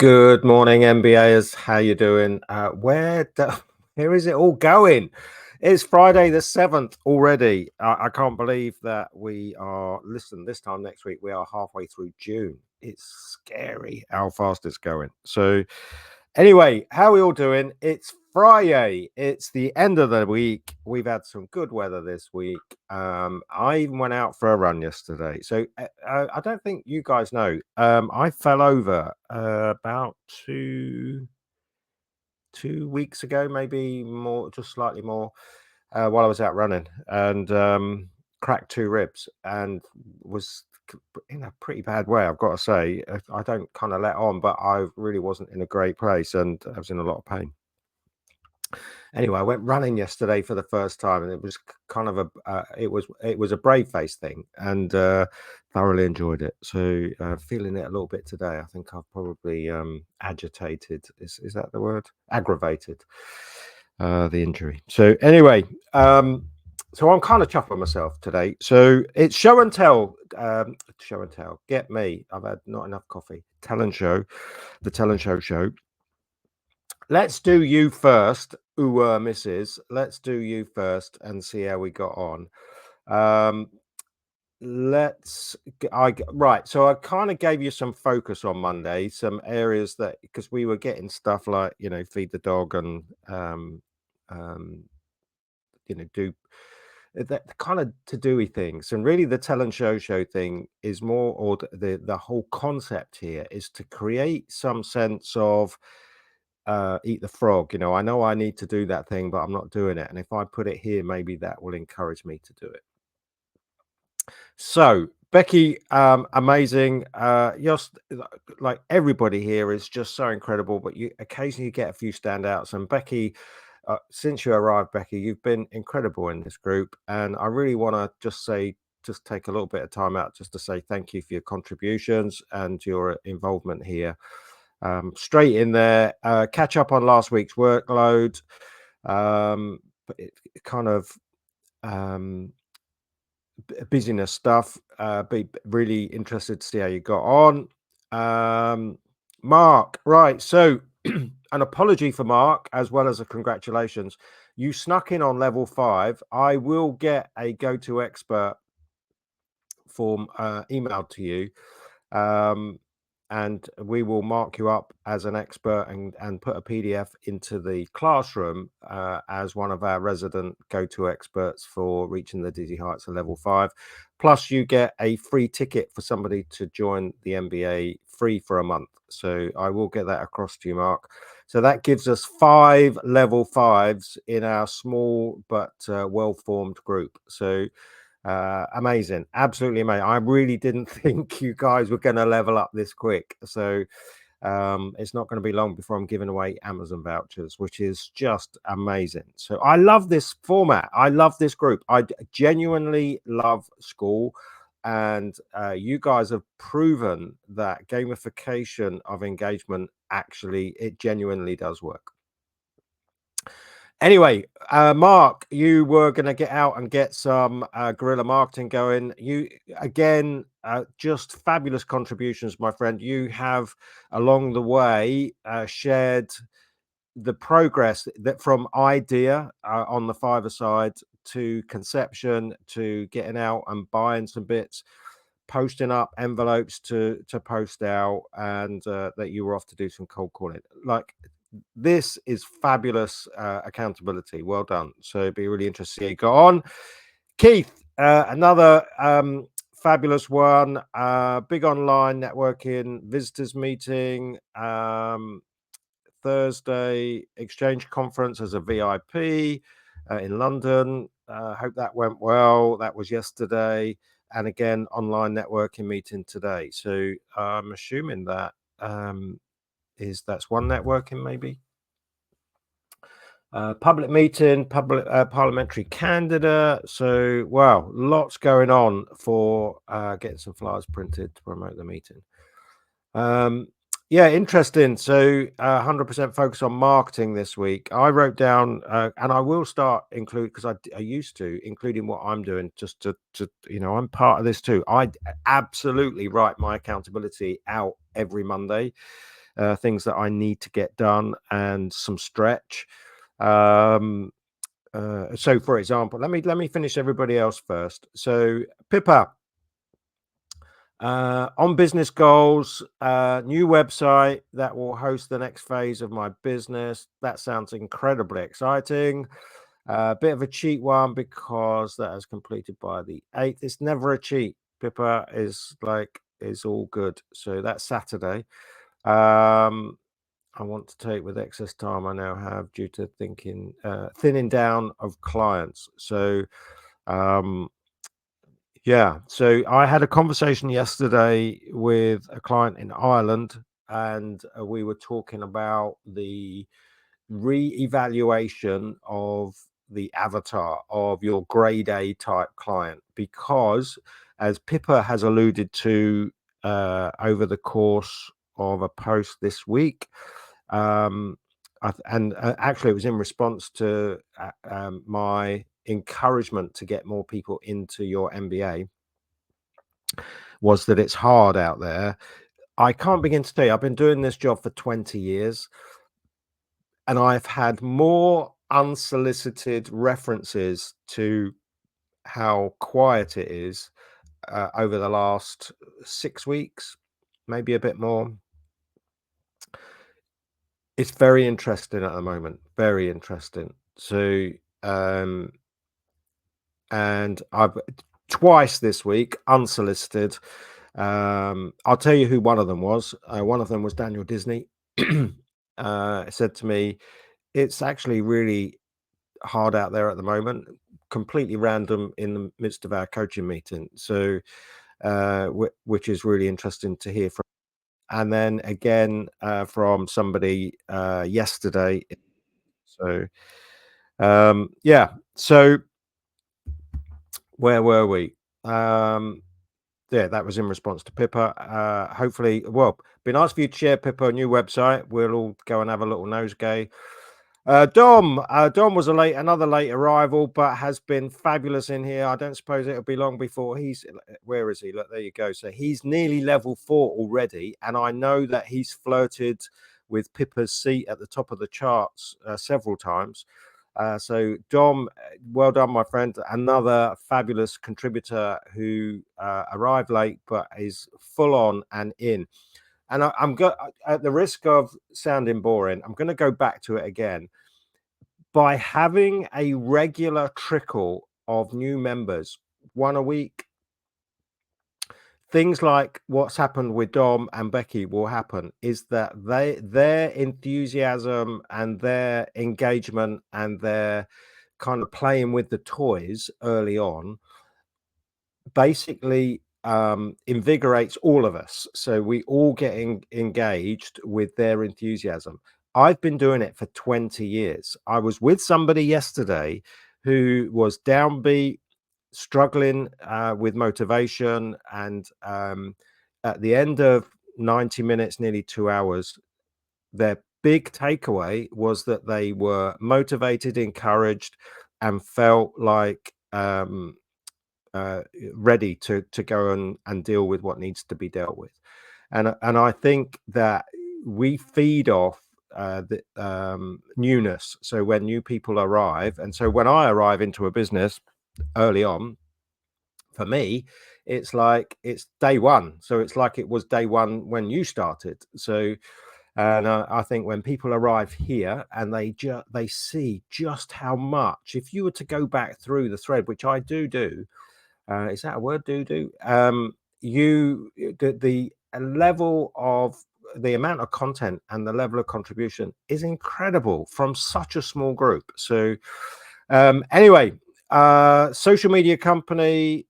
Good morning, MBAers. How you doing? Where is it all going? It's Friday the 7th already. I can't believe that we are, listen, this time next week, we are halfway through June. It's scary how fast it's going. So anyway, how are we all doing? It's Friday. It's the end of the week. We've had some good weather this week. I even went out for a run yesterday. So I don't think you guys know. I fell over about two weeks ago, maybe more, just slightly more, while I was out running, and cracked two ribs and was in a pretty bad way, I've got to say. I don't kind of let on, but I really wasn't in a great place and I was in a lot of pain. Anyway, I went running yesterday for the first time, and it was kind of it was a brave face thing, and thoroughly enjoyed it. So feeling it a little bit today. I think I've probably agitated. Is that the word? Aggravated the injury. So anyway, so I'm kind of chuffed with myself today. So it's show and tell. Show and tell. Get me. I've had not enough coffee. Tell and show. The Tell and Show show. Let's do you first, Mrs. Let's do you first and see how we got on. Right. So I kind of gave you some focus on Monday, some areas that because we were getting stuff like feed the dog and um, do that kind of to doy things. And really, the Tell and Show thing is more, or the whole concept here is to create some sense of eat the frog. I know I need to do that thing, but I'm not doing it. And if I put it here, maybe that will encourage me to do it. So Becky, amazing. Just like everybody here is just so incredible, but you occasionally get a few standouts. And Becky, since you arrived, Becky, you've been incredible in this group. And I really want to just take a little bit of time out just to say thank you for your contributions and your involvement here. Straight in there, catch up on last week's workload, but it kind of busyness stuff. Be really interested to see how you got on. Mark, right? So, an apology for Mark as well as a congratulations. You snuck in on level 5. I will get a go-to expert form emailed to you. And we will mark you up as an expert and put a PDF into the classroom as one of our resident go-to experts for reaching the dizzy heights of level 5. Plus, you get a free ticket for somebody to join the MBA free for a month. So I will get that across to you, Mark. So that gives us 5 level 5s in our small but well-formed group. So amazing, absolutely amazing. I really didn't think you guys were going to level up this quick. So it's not going to be long before I'm giving away Amazon vouchers, which is just amazing. So I love this format. I love this group. I genuinely love school. And you guys have proven that gamification of engagement it genuinely does work. Anyway, Mark, you were going to get out and get some guerrilla marketing going. You, again, just fabulous contributions, my friend. You have, along the way, shared the progress that from idea on the Fiverr side to conception to getting out and buying some bits, posting up envelopes to post out, and that you were off to do some cold calling. Like, this is fabulous accountability. Well done. So it'd be really interesting to see how you go on. Keith, another fabulous one. Big online networking visitors meeting. Thursday exchange conference as a VIP in London. Hope that went well. That was yesterday. And again, online networking meeting today. So I'm assuming that that's one networking maybe. Public meeting, parliamentary candidate. So, wow, lots going on for getting some flyers printed to promote the meeting. Yeah, interesting. So 100% focus on marketing this week. I wrote down, and I will start include because I used to including what I'm doing just to I'm part of this too. I absolutely write my accountability out every Monday. things that I need to get done, and some stretch. So for example, let me finish everybody else first. So Pippa, on business goals, new website that will host the next phase of my business. That sounds incredibly exciting. A bit of a cheat one because that is completed by the 8th. It's never a cheat. Pippa is all good. So that's Saturday. I want to take with excess time I now have due to thinning down of clients. So yeah, so I had a conversation yesterday with a client in Ireland, and we were talking about the re-evaluation of the avatar of your grade A type client, because as Pippa has alluded to over the course of a post this week, actually it was in response to my encouragement to get more people into your MBA, was that it's hard out there. I can't begin to tell you, I've been doing this job for 20 years, and I've had more unsolicited references to how quiet it is over the last 6 weeks, maybe a bit more. It's very interesting at the moment, very interesting. So, and I've twice this week, unsolicited. I'll tell you who one of them was. One of them was Daniel Disney. Said to me, it's actually really hard out there at the moment, completely random in the midst of our coaching meeting. So, which is really interesting to hear from. And then again, from somebody yesterday. So, yeah. So, where were we? Yeah, that was in response to Pippa. Hopefully, well, be nice for you to share, Pippa, a new website. We'll all go and have a little nosegay. Dom was another late arrival, but has been fabulous in here. I don't suppose it'll be long before where is he? Look, there you go. So he's nearly level 4 already, and I know that he's flirted with Pippa's seat at the top of the charts several times. So Dom, well done, my friend. Another fabulous contributor who arrived late but is full on and in. And I'm at the risk of sounding boring, I'm going to go back to it again. By having a regular trickle of new members, one a week, things like what's happened with Dom and Becky will happen, is that their enthusiasm and their engagement and their kind of playing with the toys early on basically invigorates all of us. So we all get engaged with their enthusiasm. I've been doing it for 20 years. I was with somebody yesterday who was downbeat, struggling with motivation, and at the end of 90 minutes, nearly 2 hours, their big takeaway was that they were motivated, encouraged, and felt like ready to go and deal with what needs to be dealt with. And I think that we feed off the newness. So when new people arrive, and so when I arrive into a business early on, for me, it's like it's day one. So it's like it was day one when you started. So, and I think when people arrive here and they see just how much, if you were to go back through the thread, which I do, is that a word? Do the level of the amount of content and the level of contribution is incredible from such a small group. So anyway, social media company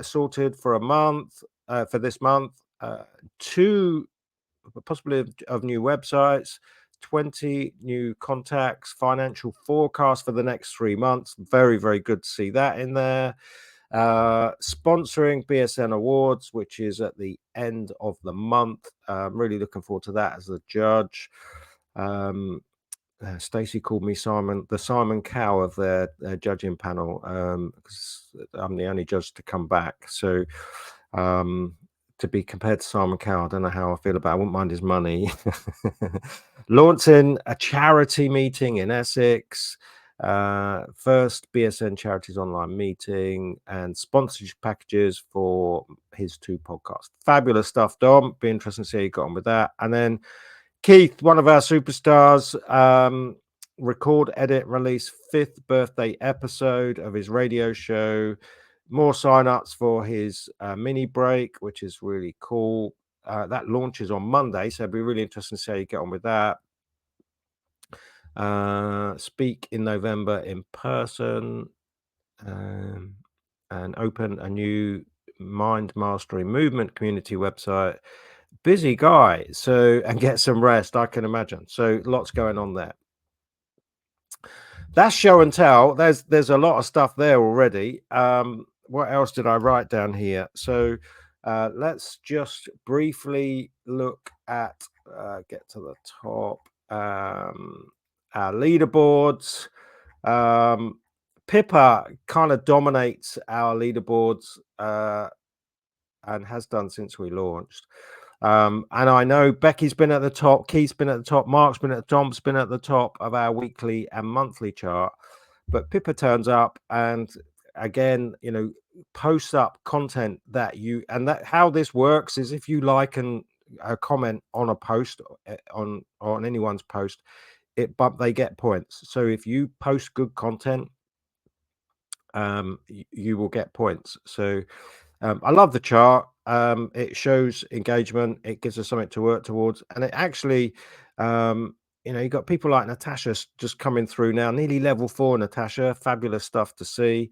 sorted for a month, for this month, 2 possibly of new websites, 20 new contacts, financial forecast for the next 3 months. Very, very good to see that in there. Sponsoring BSN Awards, which is at the end of the month. I'm really looking forward to that as a judge. Stacey called me the Simon Cowell of their judging panel, because I'm the only judge to come back. So to be compared to Simon Cowell. I don't know how I feel about it. I wouldn't mind his money. Launching a charity meeting in Essex, first BSN Charities online meeting, and sponsorship packages for his 2 podcasts. Fabulous stuff, Dom. Be interesting to see how you got on with that. And then Keith, one of our superstars, record, edit, release 5th birthday episode of his radio show. More sign-ups for his mini break, which is really cool. That launches on Monday, so it'll be really interesting to see how you get on with that. Speak in November in person, and open a new mind mastery movement community website. Busy guy, so, and get some rest, I can imagine. So lots going on there. That's show and tell. There's a lot of stuff there already. What else did I write down here? So let's just briefly look at get to the top. Our leaderboards. Pippa kind of dominates our leaderboards and has done since we launched. And I know Becky's been at the top, Keith's been at the top, Mark's been at the top, Tom's been at the top of our weekly and monthly chart. But Pippa turns up and again, you know, posts up content that you, and that how this works is if you like and comment on a post on anyone's post, but they get points. So if you post good content, you will get points. So I love the chart. It shows engagement. It gives us something to work towards, and it actually, you know, you got people like Natasha just coming through now, nearly level 4. Natasha, fabulous stuff to see.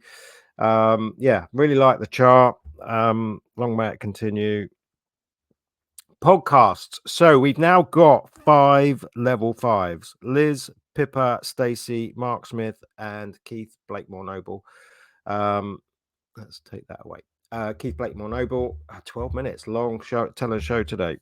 Yeah, really like the chart. Long may it continue. Podcasts. So we've now got 5 level 5s: Liz, Pippa, Stacey, Mark Smith, and Keith Blakemore Noble. Let's take that away. Keith Blakemore Noble, 12 minutes long show, show today.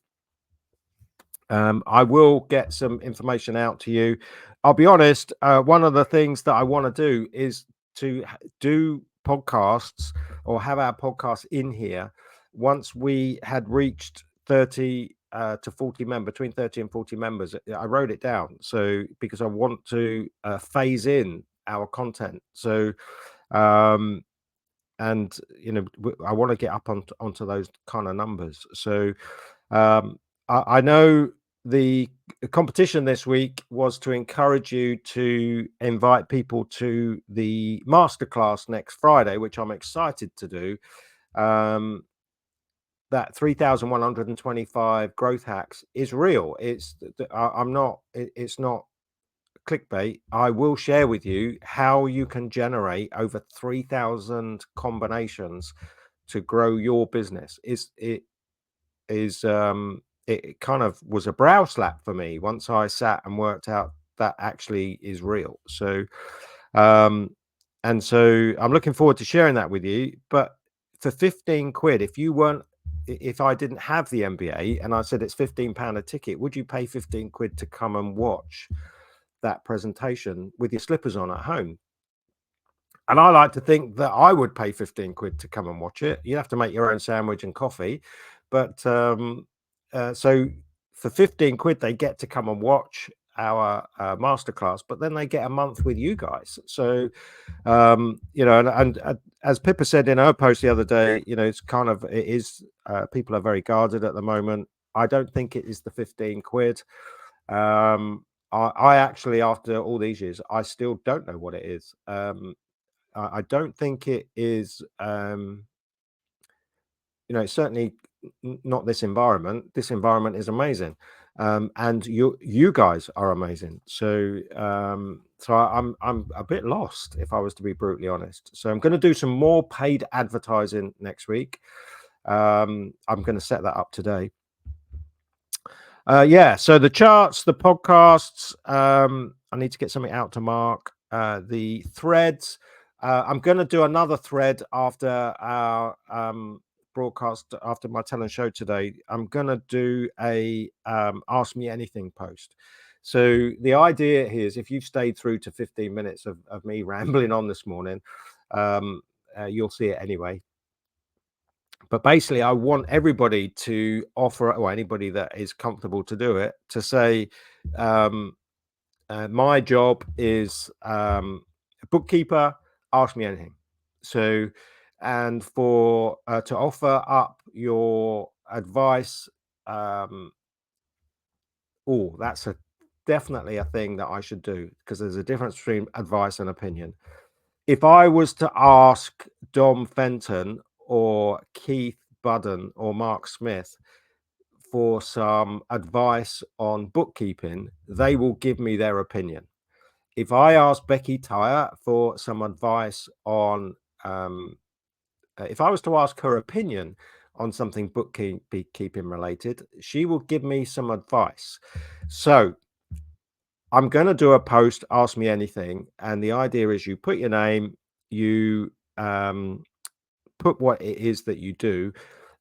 I will get some information out to you. I'll be honest, one of the things that I want to do is to do podcasts or have our podcast in here once we had reached 30 to 40 members, between 30 and 40 members. I wrote it down, so because I want to phase in our content. So and you know, I want to get up onto those kind of numbers. So I know the competition this week was to encourage you to invite people to the masterclass next Friday, which I'm excited to do. That 3,125 growth hacks is real. It's it's not clickbait. I will share with you how you can generate over 3,000 combinations to grow your business. It kind of was a brow slap for me once I sat and worked out that actually is real. So and so I'm looking forward to sharing that with you. But for 15 quid, if I didn't have the MBA and I said it's £15 a ticket, would you pay 15 quid to come and watch that presentation with your slippers on at home? And I like to think that I would pay 15 quid to come and watch it. You have to make your own sandwich and coffee, but so for 15 quid they get to come and watch our masterclass, but then they get a month with you guys. So you know, and as Pippa said in her post the other day, you know, it is people are very guarded at the moment. I don't think it is the 15 quid. I actually, after all these years, I still don't know what it is. I don't think it is, you know, it's certainly not this environment. This environment is amazing. And you guys are amazing. So, so I'm a bit lost, if I was to be brutally honest. So I'm going to do some more paid advertising next week. I'm going to set that up today. Yeah, so the charts, the podcasts, I need to get something out to Mark. The threads, I'm going to do another thread after our broadcast, after my talent show today. I'm going to do a Ask Me Anything post. So the idea here is if you've stayed through to 15 minutes of me rambling on this morning, you'll see it anyway. But basically, I want everybody to offer, or anybody that is comfortable to do it, to say, my job is a bookkeeper, ask me anything. So, and for to offer up your advice, that's definitely a thing that I should do, because there's a difference between advice and opinion. If I was to ask Dom Fenton or Keith Budden or Mark Smith for some advice on bookkeeping, they will give me their opinion. If I ask Becky Tyre for some advice on, if I was to ask her opinion on something bookkeeping related, she will give me some advice. So I'm going to do a post, ask me anything. And the idea is you put your name, you put what it is that you do,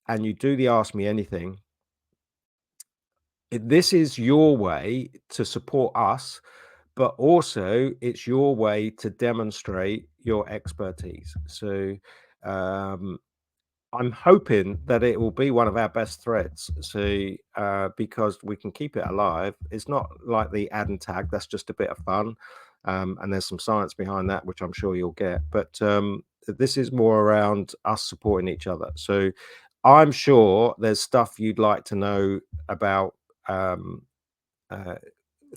and you do the ask me anything. This is your way to support us, but also it's your way to demonstrate your expertise. So I'm hoping that it will be one of our best threads. So because we can keep it alive. It's not like the add and tag, that's just a bit of fun. And there's some science behind that, which I'm sure you'll get. But this is more around us supporting each other. So I'm sure there's stuff you'd like to know about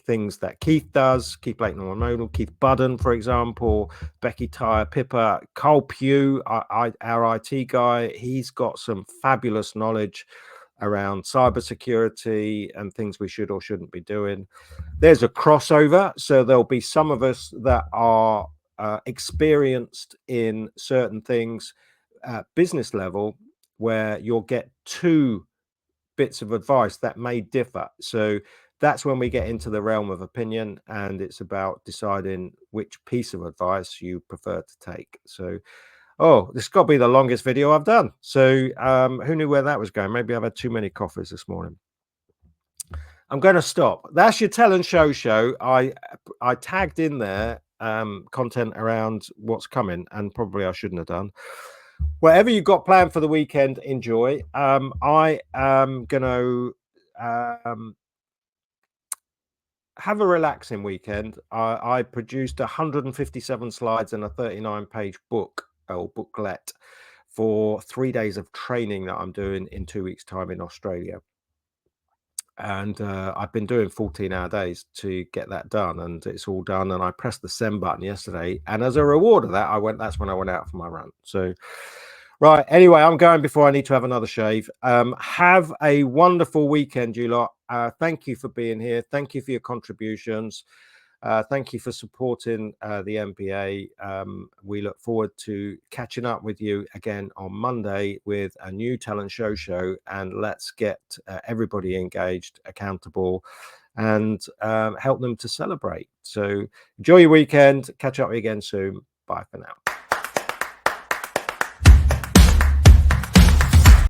things that Keith does, Keith Blake Norman, Keith Budden, for example, Becky Tyre, Pippa, Carl Pugh, our IT guy. He's got some fabulous knowledge around cybersecurity and things we should or shouldn't be doing. There's a crossover, so there'll be some of us that are experienced in certain things at business level, where you'll get two bits of advice that may differ. So that's when we get into the realm of opinion, and it's about deciding which piece of advice you prefer to take. So, this has got to be the longest video I've done. So who knew where that was going? Maybe I've had too many coffees this morning. I'm going to stop. That's your Tell and Show show. I tagged in there content around what's coming, and probably I shouldn't have done. Whatever you've got planned for the weekend, enjoy. I am going to have a relaxing weekend. I produced 157 slides and a 39-page book or booklet for 3 days of training that I'm doing in 2 weeks' time in Australia. And I've been doing 14-hour days to get that done, and it's all done. And I pressed the send button yesterday, and as a reward of that, that's when I went out for my run. So right, anyway, I'm going before I need to have another shave. Have a wonderful weekend, you lot. Thank you for being here. Thank you for your contributions. Thank you for supporting the MPA. We look forward to catching up with you again on Monday with a new talent show, and let's get everybody engaged, accountable, and help them to celebrate. So enjoy your weekend. Catch up with you again soon. Bye for now.